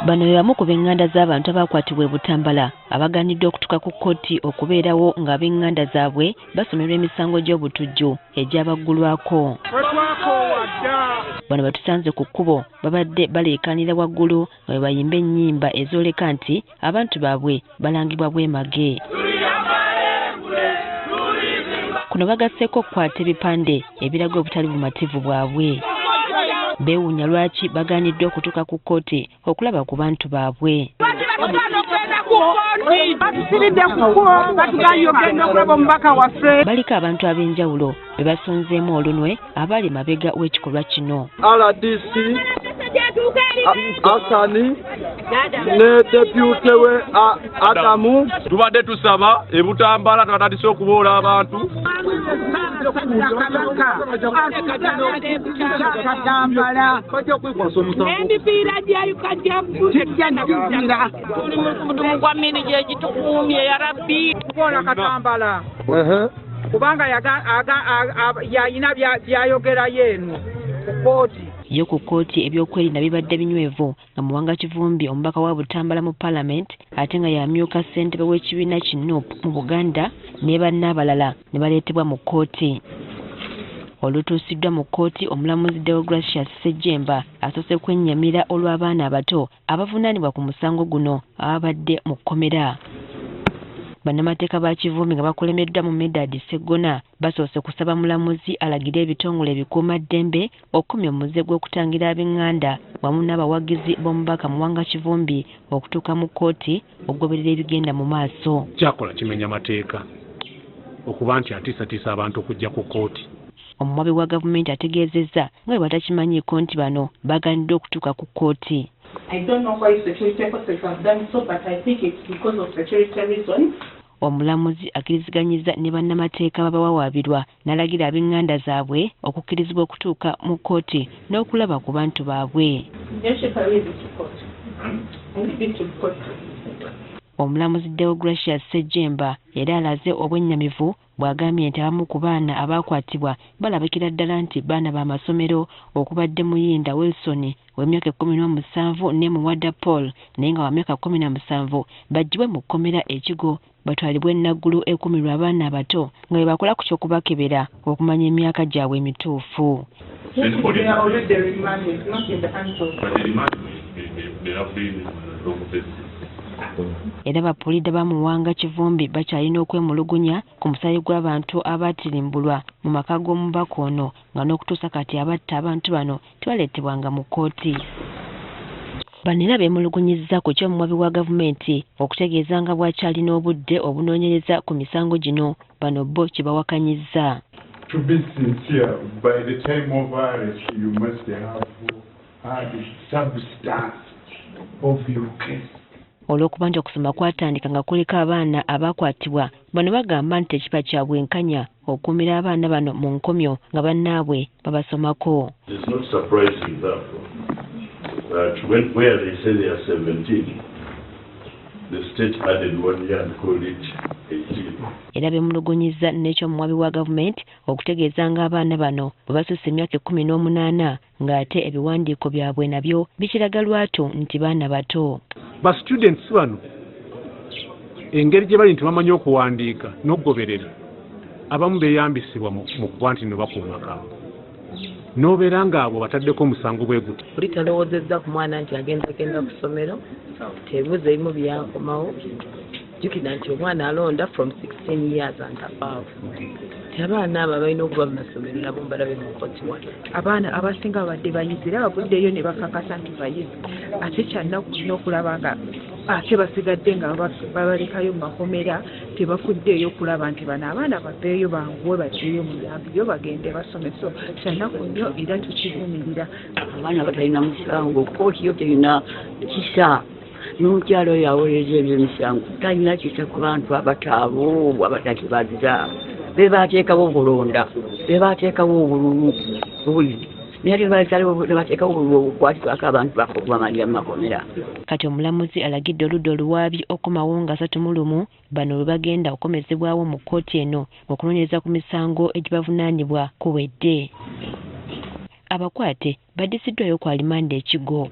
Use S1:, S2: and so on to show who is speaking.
S1: Bano yamu ku b'enganda z'abantu abakwatibwa e Butambala abaganidde okutuka ku kkooti okubeerawo nga ab'enganda zaabwe basomerwa emisango gy'obutujju egyabaggulwako. Bano batusanze ku kkubo babadde baleekaanira waggulu nga bwe bayimba ennyimba ezooleka nti abantu baabwe balangibwa bwemage. Kuno bagasseeko okukwata ebipande ebiraga obutali bumativu bwabwe. Beewuunya lwaki bagaaniddwe okutuuka ku kkooti okulaba ku bantu baabwe. Baliko abantu ab'enjawulo be basonzeemu olunwe abali mabega w'ekikolwa kino.
S2: RDC Asani ne depute we Adamu tubadde tusaba e Butambala twatandise okuboola abantu.
S3: Kubanga yayina byayogera yenu kkooti.
S1: Yo ku kkooti ebyokwerinda bibadde binywevu nga Muwanga Kivumbi omubaka wa Butambala mu Parliament ate nga yamyuka ssentebe w'ekibiina ki NUP mu Buganda ne banne abalala ne baleetebwa mu kkooti. Olutuusiddwa mu kkooti omulamuzi Deogratius Ssejjemba asoose kwennyamira olw'abaana abato abavunaanibwa ku musango guno ababadde mu kkomera. Bannamateeka ba Kivumbi nga bakulembeddwa mu Medard Sseggona basoose kusaba mulamuzi alagire ebitongole ebikuumaddembe okukomya omuze gw'okutangira ab'enganda wamu n'abawagizi b'omubaka Muwanga Kivumbi okutuuka mu kkooti okugoberera ebigenda mu maaso.
S4: Kyakola kimenya mateeka okuba nti atiisatiisa abantu okujja ku kkooti.
S1: Omuwabi wa gavumenti ategeezezza nga bwe batakimanyiiko nti bano bagaaniddwe okutuuka ku kkooti.
S5: I don't know why security forces have done so, but I think it's because of security reasons.
S1: Omulamuzi akkiriziganyizza ne bannamateeka babawawaabirwa n'alagira ab'enganda zaabwe okukkirizibwa okutuuka mu kkooti n'okulaba ku bantu baabwe. Omulamuzi Deogratius Ssejjemba era alaze obwennyamivu bw'agambye nti abamu ku baana abaakwatibwa balabikira ddala nti baana b'amasomero okubadde Muyinda Wilson w'emyaka 17 ne Muwada Paul naye nga wa myaka 17 baggyibwe mu kkomera Ekigo batwalibwe Naggulu ekumirwa abaana abato nga bwe bakola ku ky'okubakebera okumanya emyaka gyabwe emituufu. Era bapuulidde ba Muwanga Kivumbi bakyalina okwemulugunya ku musaayi gw'abantu abaatirimbulwa mu maka g'omubaka ono nga n'okutuusa kati abatta abantu bano tebaleetebwanga mu kkooti. Bano era beemulugunyizza ku ky'omuwabi wa gavumenti okutegeeza nga bw'akyalina obudde obunoonyereza ku misango gino bano bo kye bawakanyizza.
S6: To be sincere, by the time of arrest you must have had substance of your case.
S1: Olw'okuba nti okusoma kwatandika nga kuliko abaana abaakwatibwa bano bagamba nti ekipa kya bwenkanya okuumira abaana bano mu nkomyo nga bannaabwe babasomako.
S7: It's not surprising that where they say they are 17, the state added 1 year and called it 18.
S1: Era beemulugunyizza n'ekyomuwabi wa gavumenti okutegeeza nga abaana bano bwe basusse emyaka 18 ng'ate ebiwandiiko byabwe nabyo bikiraga lwatu nti baana bato.
S4: Ba students bano engeri gye bali nti bamanyi okuwandiika n'okugoberera abamu beeyambisibwa mu kuba nti ne bakuumaka n'obeera ng'abo bataddeko omusango bwe guti.
S8: Buli talowoozezza ku mwana nti agenda ku ssomero tebuuza ebimu byankomawo jjukira nti omwana alonda from 16 years and above. Abaana abo balina okuba mu masomero nabo mbalabe mu kkooti wano.
S3: Abaana abasinga babadde bayizi era baguddeyo ne bakakasa nti bayizi ate kyannaku n'okulaba nga ate basigadde nga babalekayo mu makomera tebafuddeeyo okulaba nti bano abaana baveeyo banguwe baddeyo mu byambibyo bagende basome. So kyannaku nnyo era tukivumirira.
S9: Abaana batalina musango kkooti yo terina kisa n'omukyalo oyo awolereza eby'emisango talina kisa ku bantu abataavu abatakibaza be baateekawo obulonda be baateekawo obululu obululu naye bateekawo obululu obukwatibwako abantu bamalira mu makomera.
S1: Kati omulamuzi alagidde oludda oluwaabi okumawo nga 31 bano lwe bagenda okukomezebwawo mu kkooti eno okunoonyereza ku misango egibavunaanibwa kuwedde. Abakwate baddisiddwayo ku alimanda Ekigo.